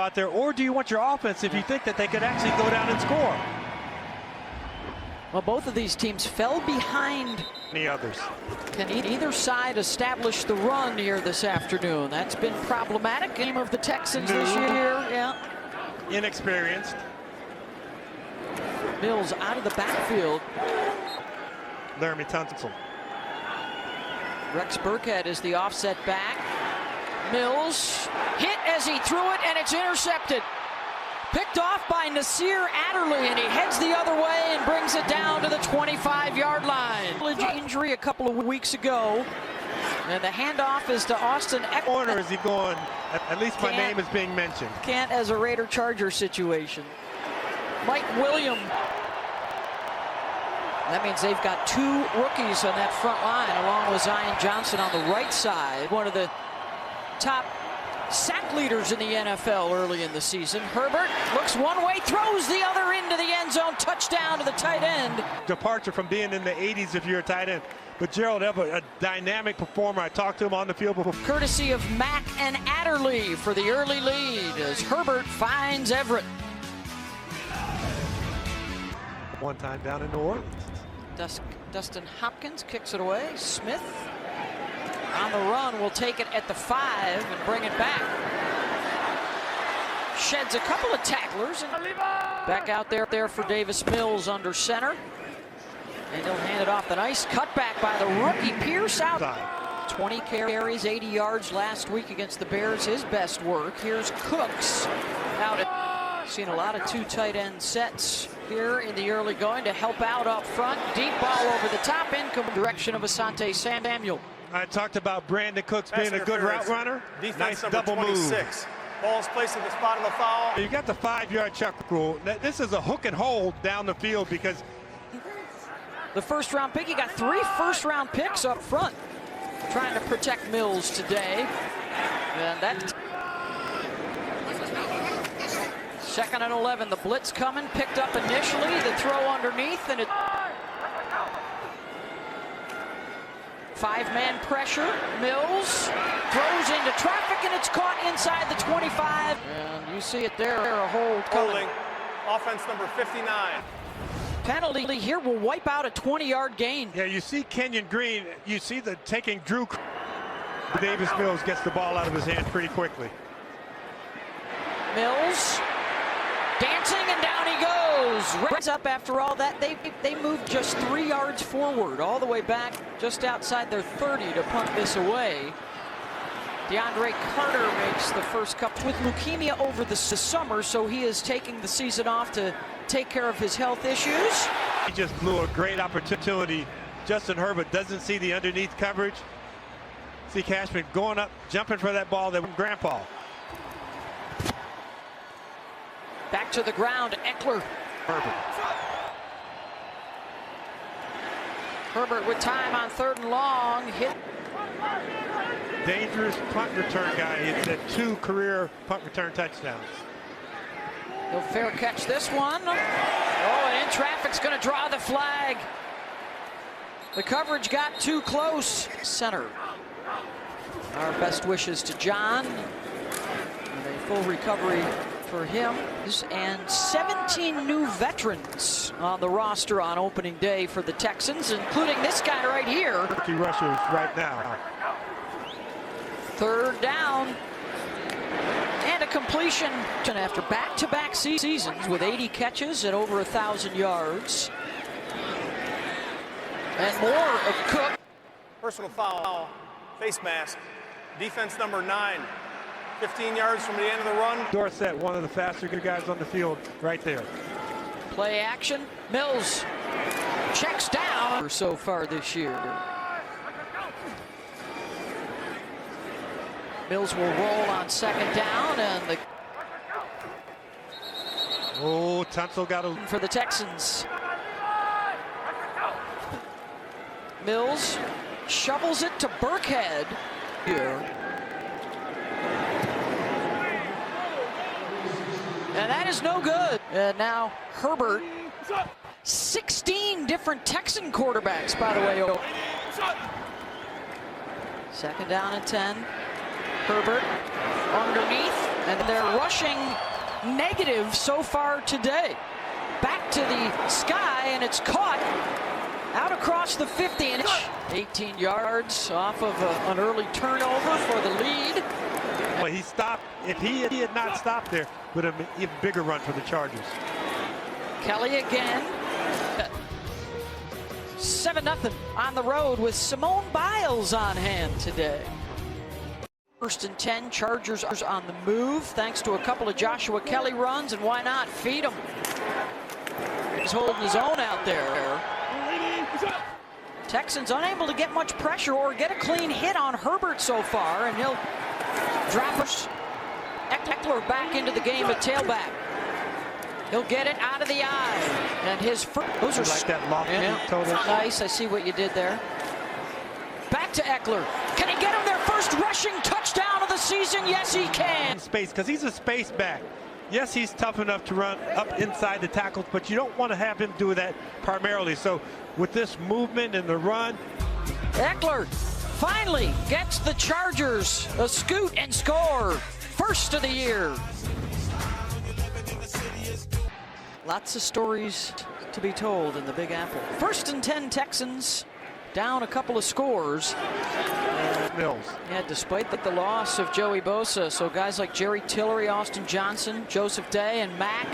out there, or do you want your offense if you think that they could actually go down and score? Well, both of these teams fell behind. Any others? Can either side establish the run here this afternoon? That's been problematic. Game of the Texans this year. Yeah. Inexperienced. Mills out of the backfield. Laramie Tunsil. Rex Burkhead is the offset back. Mills hit as he threw it, and it's intercepted. Picked off by Nasir Adderley, and he heads the other way and brings it down to the 25-yard line. Injury a couple of weeks ago, and the handoff is to Austin Eckler. Corner is he going? At least my name is being mentioned. Can't as a Raider-Charger situation. Mike Williams. That means they've got two rookies on that front line, along with Zion Johnson on the right side. One of the top sack leaders in the NFL early in the season. Herbert looks one way, throws the other into the end zone. Touchdown to the tight end. Departure from being in the 80s if you're a tight end. But Gerald Everett, a dynamic performer. I talked to him on the field before. Courtesy of Mack and Adderley for the early lead as Herbert finds Everett. One time down in New Orleans. Dustin Hopkins kicks it away. Smith on the run will take it at the 5 and bring it back. Sheds a couple of tacklers and back out there for Davis Mills under center. And he'll hand it off. The nice cutback by the rookie Pierce out. 20 carries, 80 yards last week against the Bears. His best work. Here's Cooks out. Seen a lot of two tight end sets here in the early going to help out up front. Deep ball over the top end, direction of Asante Samuel. I talked about Brandon Cooks being a good route runner. Defense Nice number double 26. move. Ball's placed at the spot of the foul. You got the 5-yard chuck rule. This is a hook and hold down the field because the first-round pick, he got 3 first-round picks up front, trying to protect Mills today. And that. Second and 11, the blitz coming, picked up initially, the throw underneath, and it. 5-man pressure, Mills throws into traffic, and it's caught inside the 25. And you see it there, a hold coming. Holding, offense number 59. Penalty here will wipe out a 20-yard gain. Yeah, you see Kenyon Green, you see the taking Drew. Davis Mills gets the ball out of his hand pretty quickly. Mills dancing, and down he goes. Reds up after all that. They moved just 3 yards forward, all the way back just outside their 30 to punt this away. DeAndre Carter makes the first couple with leukemia over the summer, so he is taking the season off to take care of his health issues. He just blew a great opportunity. Justin Herbert doesn't see the underneath coverage. See Cashman going up, jumping for that ball that went Grandpa. Back to the ground, Eckler. Herbert with time on 3rd and long. Hit. Dangerous punt return guy. It's had 2 career punt return touchdowns. He'll fair catch this one. Oh, and in traffic's going to draw the flag. The coverage got too close. Center. Our best wishes to John. And a full recovery for him, and 17 new veterans on the roster on opening day for the Texans, including this guy right here. Rookie rushers right now. 3rd down, and a completion after back-to-back seasons with 80 catches and over 1,000 yards. And more of Cook. Personal foul, face mask, defense number 9. 15 yards from the end of the run. Dorsett, one of the faster guys on the field, right there. Play action. Mills checks down so far this year. Mills will roll on 2nd down, and the. Oh, Tunsil got a. For the Texans. Mills shovels it to Burkhead here. And that is no good. And now Herbert. 16 different Texan quarterbacks, by the way. 2nd down and 10. Herbert underneath. And they're rushing negative so far today. Back to the sky, and it's caught out across the 50-inch. 18 yards off of an early turnover for the lead. Well, he stopped. If he had not stopped there, would have been an even bigger run for the Chargers. Kelly again. 7-0 on the road with Simone Biles on hand today. 1st and 10, Chargers on the move thanks to a couple of Joshua Kelly runs, and why not feed him? He's holding his own out there. Texans unable to get much pressure or get a clean hit on Herbert so far, and he'll drop us. Eckler back into the game at tailback. He'll get it out of the eye, and his those are like that lofty total. Nice. I see what you did there. Back to Eckler. Can he get him their first rushing touchdown of the season? Yes, he can. Space, because he's a space back. Yes, he's tough enough to run up inside the tackles, but you don't want to have him do that primarily. So with this movement and the run, Eckler finally gets the Chargers a scoot and score. First of the year. Lots of stories to be told in the Big Apple. 1st and 10, Texans down a couple of scores. Mills. Yeah, despite the loss of Joey Bosa, so guys like Jerry Tillery, Austin Johnson, Joseph Day, and Mack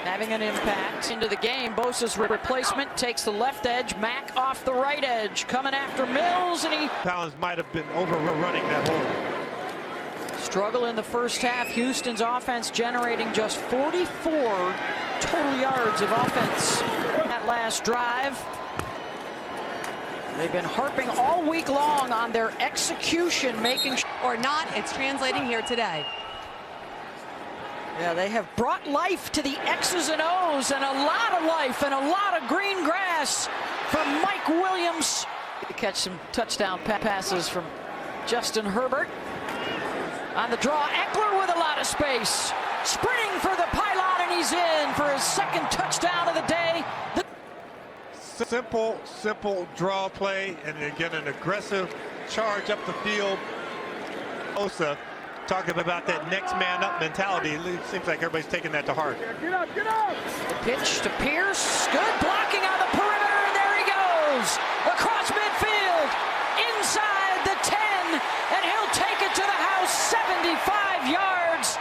having an impact into the game. Bosa's replacement takes the left edge, Mack off the right edge, coming after Mills, and he Collins might have been overrunning that hole. Struggle in the first half. Houston's offense generating just 44 total yards of offense that last drive. They've been harping all week long on their execution, making or not, it's translating here today. Yeah, they have brought life to the X's and O's, and a lot of life and a lot of green grass from Mike Williams. To catch some touchdown passes from Justin Herbert. On the draw, Eckler with a lot of space. Sprinting for the pylon, and he's in for his second touchdown of the day. Simple draw play, and again an aggressive charge up the field. Osa talking about that next man up mentality. It seems like everybody's taking that to heart. Get up. The pitch to Pierce. Good blocking on the perimeter, and there he goes. Across midfield, inside the 10, and he'll take it to the house, 75 yards.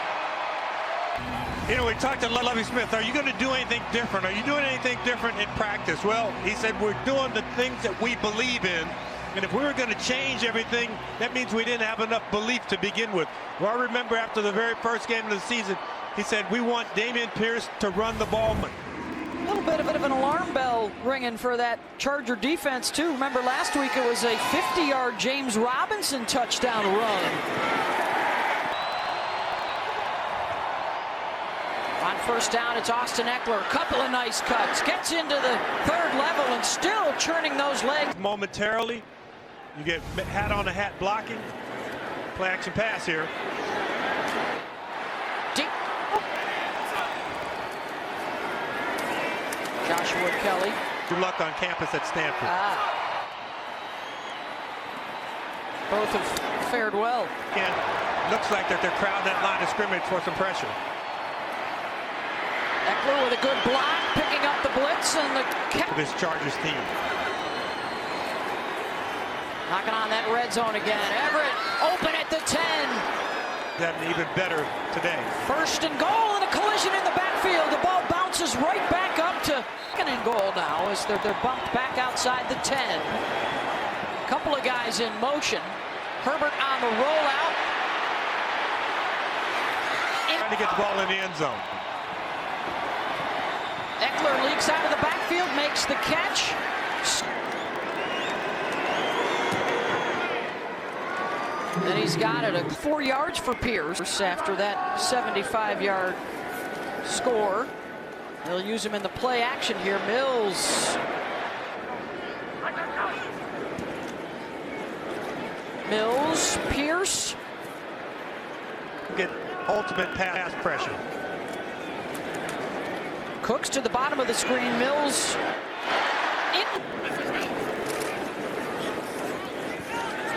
You know, we talked to Lovie Smith. Are you going to do anything different? Are you doing anything different in practice? Well, he said we're doing the things that we believe in. And if we were going to change everything, that means we didn't have enough belief to begin with. Well, I remember after the very first game of the season, he said, we want Dameon Pierce to run the ball. A little bit of an alarm bell ringing for that Charger defense, too. Remember last week it was a 50-yard James Robinson touchdown run. On first down, it's Austin Eckler. Couple of nice cuts. Gets into the third level and still churning those legs. Momentarily, you get hat on a hat blocking. Play action pass here. Deep. Joshua Kelly. Good luck on campus at Stanford. Both have fared well. And looks like that they're crowding that line of scrimmage for some pressure. Eckler with a good block, picking up the blitz and the catch. This Chargers team. Knocking on that red zone again. Everett open at the 10. Gotten even better today. 1st and goal, and a collision in the backfield. The ball bounces right back up to 2nd and goal now as they're bumped back outside the 10. Couple of guys in motion. Herbert on the rollout. Trying to get the ball in the end zone. Eckler leaks out of the backfield, makes the catch. And he's got it at 4 yards for Pierce after that 75-yard score. They'll use him in the play action here. Mills. Pierce. Get ultimate pass pressure. Cooks to the bottom of the screen. Mills.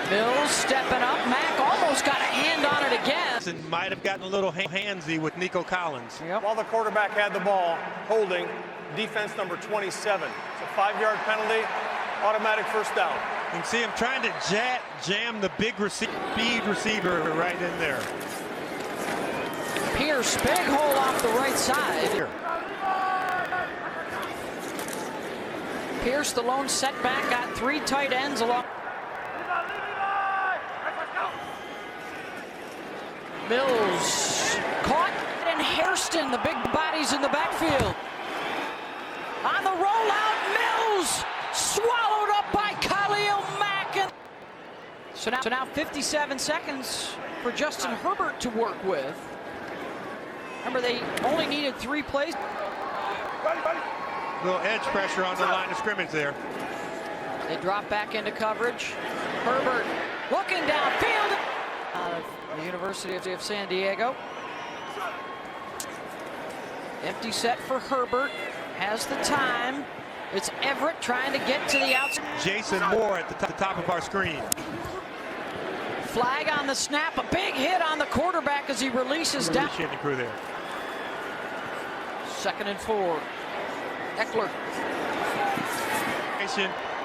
Mills stepping up. Mack almost got a hand on it again. And might have gotten a little handsy with Nico Collins. Yep. While the quarterback had the ball, holding defense number 27. It's a 5-yard penalty, automatic first down. You can see him trying to jam the big speed receiver right in there. Pierce, big hole off the right side. Pierce, the lone setback, got 3 tight ends along. Mills caught, and Hairston, the big bodies in the backfield. On the rollout, Mills swallowed up by Khalil Mack. So now 57 seconds for Justin Herbert to work with. Remember, they only needed 3 plays. Little edge pressure on the line of scrimmage there. They drop back into coverage. Herbert looking downfield. Out of the University of San Diego. Empty set for Herbert. Has the time. It's Everett trying to get to the outside. Jason Moore at the top of our screen. Flag on the snap. A big hit on the quarterback as he releases down. Appreciate the crew there. 2nd and 4. Eckler.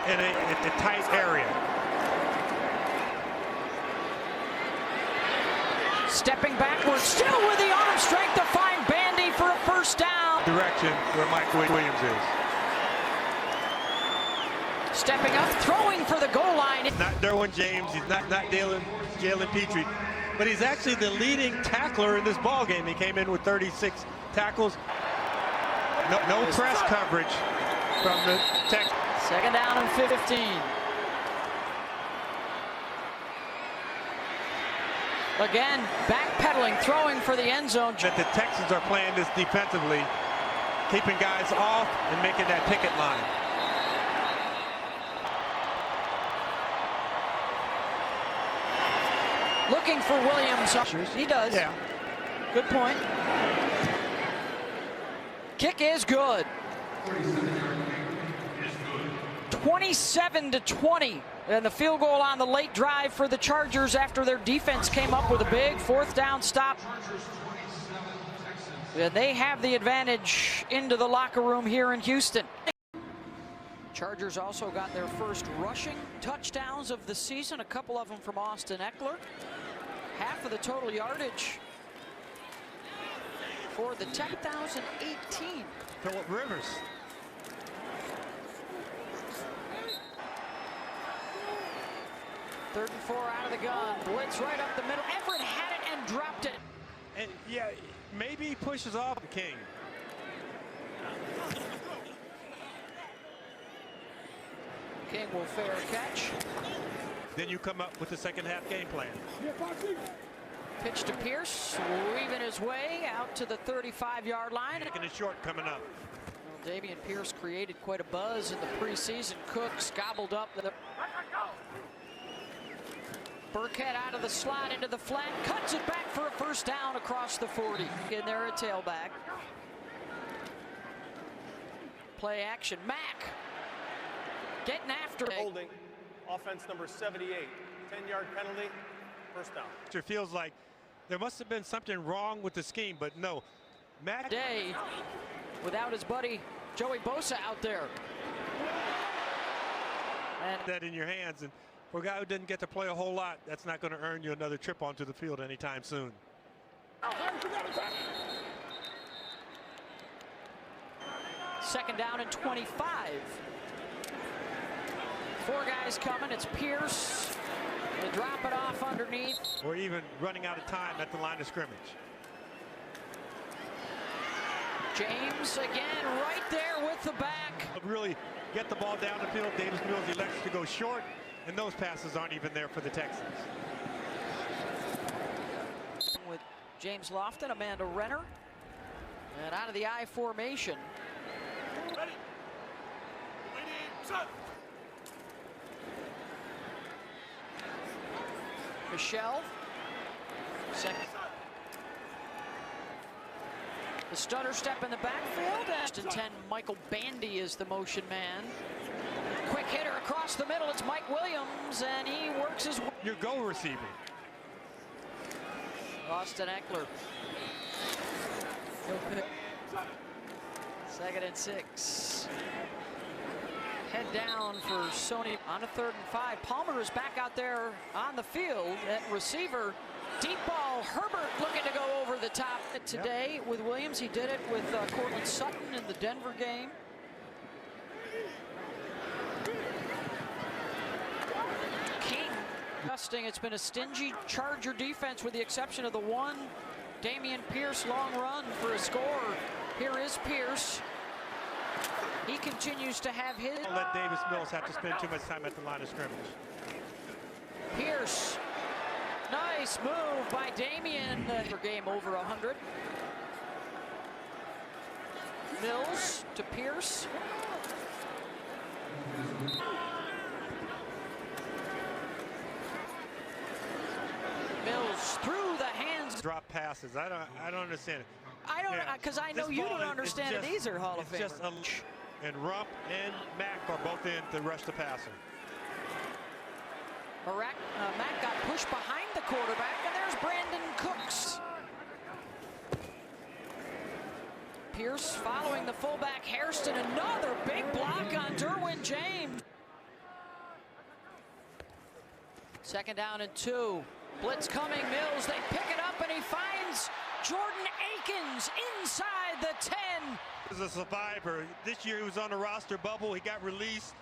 In a tight area. Stepping backwards, still with the arm strength to find Bandy for a first down. Direction where Mike Williams is. Stepping up, throwing for the goal line. Not Derwin James, he's not Jalen Petrie, but he's actually the leading tackler in this ball game. He came in with 36 tackles. No press coverage from the Texans. 2nd down and 15. Again, backpedaling, throwing for the end zone. That the Texans are playing this defensively, keeping guys off and making that picket line. Looking for Williams. He does. Yeah. Good point. Kick is good. 27-20. And the field goal on the late drive for the Chargers after their defense came up with a big 4th down stop. And they have the advantage into the locker room here in Houston. Chargers also got their first rushing touchdowns of the season, a couple of them from Austin Eckler. Half of the total yardage for the 2018. Phillip Rivers. Third and 4 out of the gun. Blitz right up the middle. Everett had it and dropped it. And yeah, maybe he pushes off the King. King will fair catch. Then you come up with the second half game plan. Pitch to Pierce, weaving his way out to the 35-yard line. Taking it short coming up. Well, Dameon Pierce created quite a buzz in the preseason. Cooks gobbled up the Burkhead out of the slot into the flat, cuts it back for a first down across the 40. In there, a tailback. Play action, Mack getting after it. Holding, offense number 78, 10-yard penalty, first down. It feels like there must have been something wrong with the scheme, but no. Mack Day without his buddy Joey Bosa out there. And that in your hands, and for a guy who didn't get to play a whole lot, that's not going to earn you another trip onto the field anytime soon. Second down and 25. 4 guys coming. It's Pierce. They drop it off underneath. Or even running out of time at the line of scrimmage. James again right there with the back. Really get the ball down the field. Davis Mills elects to go short, and those passes aren't even there for the Texans. With James Lofton, Amanda Renner, and out of the I formation. Ready. Set. Michelle. Second. The stutter step in the backfield. And 10, Michael Bandy is the motion man. Quick hitter across the middle. It's Mike Williams, and he works his way. Your go receiver. Austin Eckler. He'll pick. 2nd and 6. Head down for Sony on a 3rd and 5. Palmer is back out there on the field at receiver. Deep ball. Herbert looking to go over the top today with Williams. He did it with Cortland Sutton in the Denver game. King. It's been a stingy Charger defense with the exception of the one Dameon Pierce long run for a score. Here is Pierce. He continues to have his. Don't let Davis Mills have to spend too much time at the line of scrimmage. Pierce. Nice move by Dameon for game over 100. Mills to Pierce. Mills through the hands. Drop passes. I don't understand it. I don't, because I know This you ball don't understand it either, Hall of It's Famer. just and Rump and Mack are both in to rush the passer. Matt got pushed behind the quarterback, and there's Brandon Cooks. Pierce following the fullback Hairston. Another big block on Derwin James. 2nd down and 2. Blitz coming. Mills. They pick it up, and he finds Jordan Akins inside the 10. He's a survivor. This year he was on the roster bubble. He got released,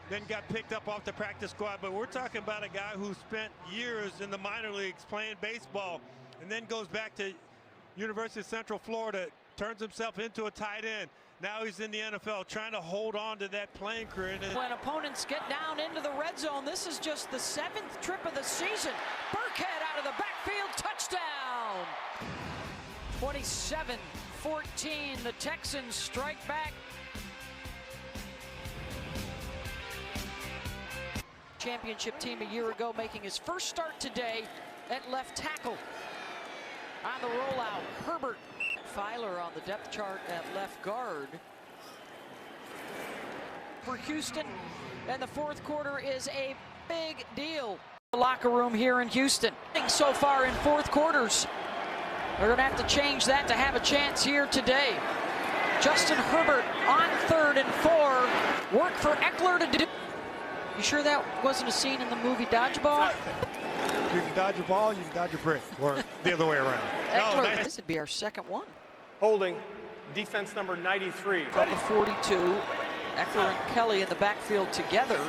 then got picked up off the practice squad. But we're talking about a guy who spent years in the minor leagues playing baseball and then goes back to University of Central Florida, turns himself into a tight end. Now he's in the NFL trying to hold on to that playing career. When opponents get down into the red zone, this is just the 7th trip of the season. Burkhead out of the backfield, touchdown. 27-14, the Texans strike back. Championship team a year ago making his first start today at left tackle. On the rollout, Herbert. Filer on the depth chart at left guard. For Houston, and the 4th quarter is a big deal. The locker room here in Houston. So far in 4th quarters. They're going to have to change that to have a chance here today. Justin Herbert on 3rd and 4. Work for Eckler to do. You sure that wasn't a scene in the movie Dodgeball? You can dodge a ball, you can dodge a brick, or the other way around. Eckler, No, this would be our 2nd one. Holding, defense number 93. From the 42, Eckler and Kelly in the backfield together.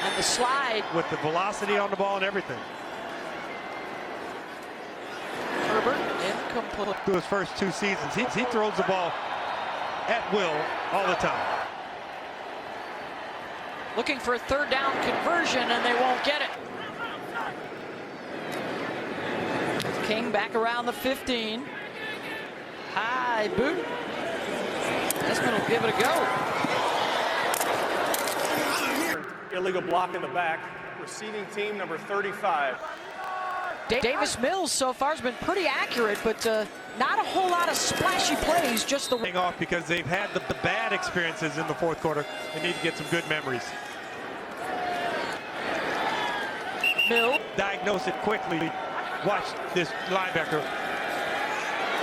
And the slide. with the velocity on the ball and everything. Herbert incomplete. Through his first 2 seasons, he throws the ball at will all the time. Looking for a 3rd down conversion, and they won't get it. King back around the 15. High boot. Desmond will give it a go. Illegal block in the back. Receiving team number 35. Davis Mills so far has been pretty accurate, but not a whole lot of splashy plays. Just the Off because they've had the bad experiences in the 4th quarter. They need to get some good memories. Mill. Diagnose it quickly. Watch this linebacker.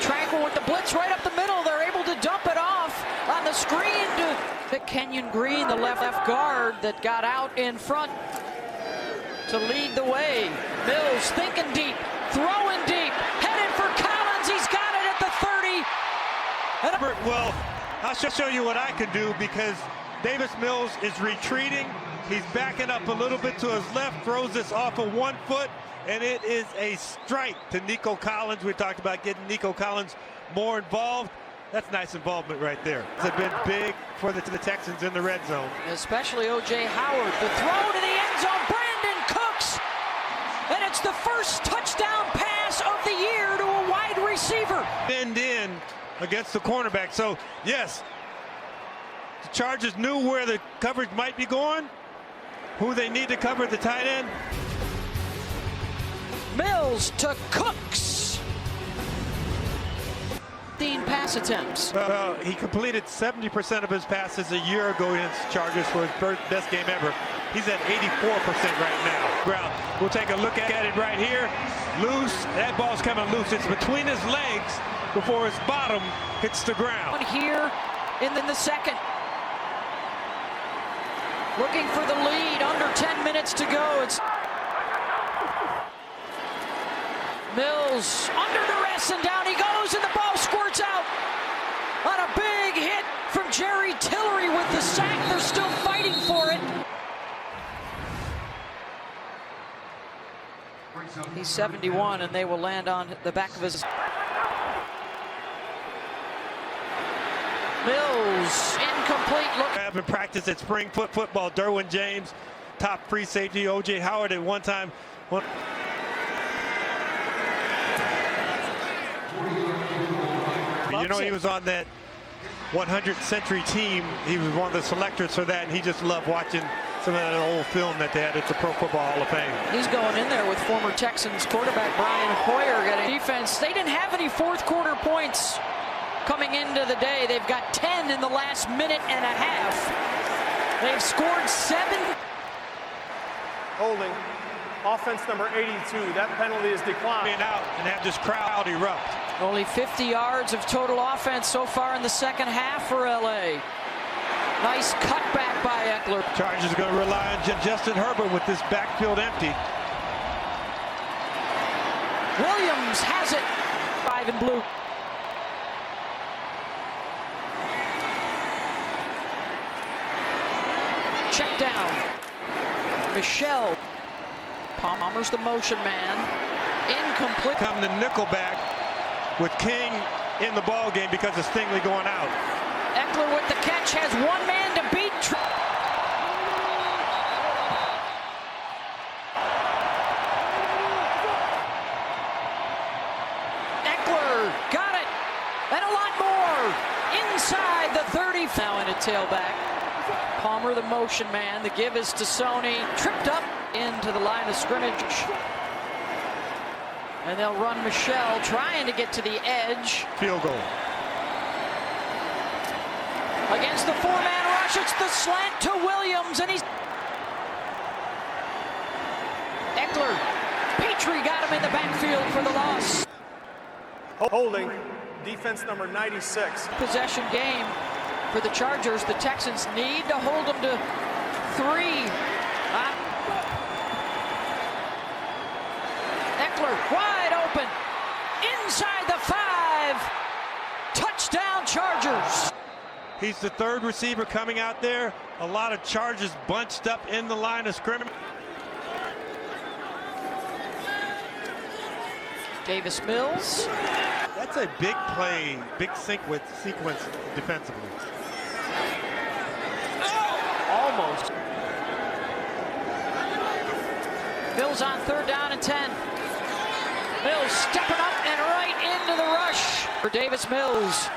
Tranquil with the blitz right up the middle. They're able to dump it off on the screen to Kenyon Green, the left guard that got out in front to lead the way. Mills thinking deep, throwing deep, headed for Collins. He's got it at the 30. Well, I'll show you what I can do because Davis Mills is retreating. He's backing up a little bit to his left, throws this off of 1 foot, and it is a strike to Nico Collins. We talked about getting Nico Collins more involved. That's nice involvement right there. It's been big for the Texans in the red zone. Especially O.J. Howard. The throw to the end zone, Brandon Cooks. And it's the first touchdown pass of the year to a wide receiver. Bend in against the cornerback. So, yes, the Chargers knew where the coverage might be going, who they need to cover the tight end. Mills to Cooks. 15 pass attempts. He completed 70% of his passes a year ago against Chargers for his best game ever. He's at 84% right now. Ground. We'll take a look at it right here. Loose. That ball's coming loose. It's between his legs before his bottom hits the ground. Here in the second. Looking for the lead. Under 10 minutes to go. It's Mills under duress, and down he goes, and the ball squirts out on a big hit from Jerry Tillery with the sack. They're still fighting for it. He's 71, and they will land on the back of his. Mills, incomplete look. I've been practice at spring football. Derwin James, top free safety. O.J. Howard at one time. You know, he was on that 100th century team. He was one of the selectors for that, and he just loved watching some of that old film that they had at the Pro Football Hall of Fame. He's going in there with former Texans quarterback Brian Hoyer getting defense. They didn't have any fourth quarter points coming into the day. They've got 10 in the last minute and a half. They've scored 7. Holding. Offense number 82. That penalty is declined. Out and have this crowd erupt. Only 50 yards of total offense so far in the second half for LA. Nice cutback by Eckler. Chargers going to rely on Justin Herbert with this backfield empty. Williams has it. 5 in blue. Check down. Michelle. Palmer's the motion man. Incomplete. Come the nickelback with King in the ball game because of Stingley going out. Eckler with the catch, has one man to beat. Eckler got it, and a lot more inside the 30. Now in a tailback. Palmer the motion man. The give is to Sony. Tripped up into the line of scrimmage. And they'll run Michelle, trying to get to the edge. Field goal. Against the 4-man rush, it's the slant to Williams, and he's... Eckler. Petrie got him in the backfield for the loss. Holding. Defense number 96. Possession game for the Chargers. The Texans need to hold them to 3. Eckler wide open. Inside the 5. Touchdown Chargers. He's the third receiver coming out there. A lot of Chargers bunched up in the line of scrimmage. Davis Mills. That's a big play, big sequence defensively. Almost. Mills on 3rd down and 10. Mills stepping up and right into the rush for Davis Mills.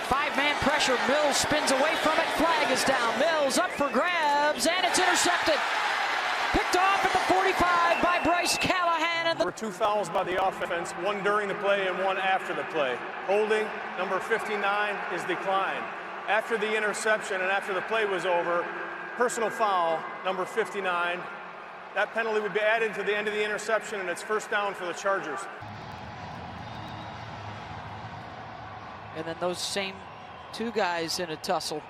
5-man pressure. Mills spins away from it. Flag is down. Mills up for grabs, and it's intercepted. Picked off at the 45 by Bryce Callahan. And There were 2 fouls by the offense, one during the play and one after the play. Holding number 59 is declined. After the interception and after the play was over, personal foul number 59. That penalty would be added to the end of the interception, and it's 1st down for the Chargers. And then those same 2 guys in a tussle.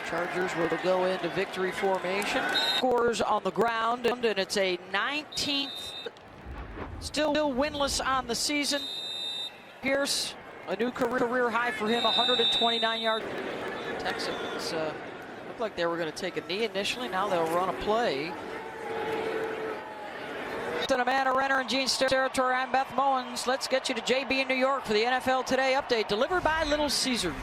Chargers will go into victory formation. Scores on the ground, and it's a 19th. Still winless on the season. Pierce, a new career high for him, 129 yards. Texans looked like they were going to take a knee initially. Now they'll run a play. To Amanda Renner and Gene territory, I'm Beth Mowens. Let's get you to JB in New York for the NFL Today update, delivered by Little Caesars.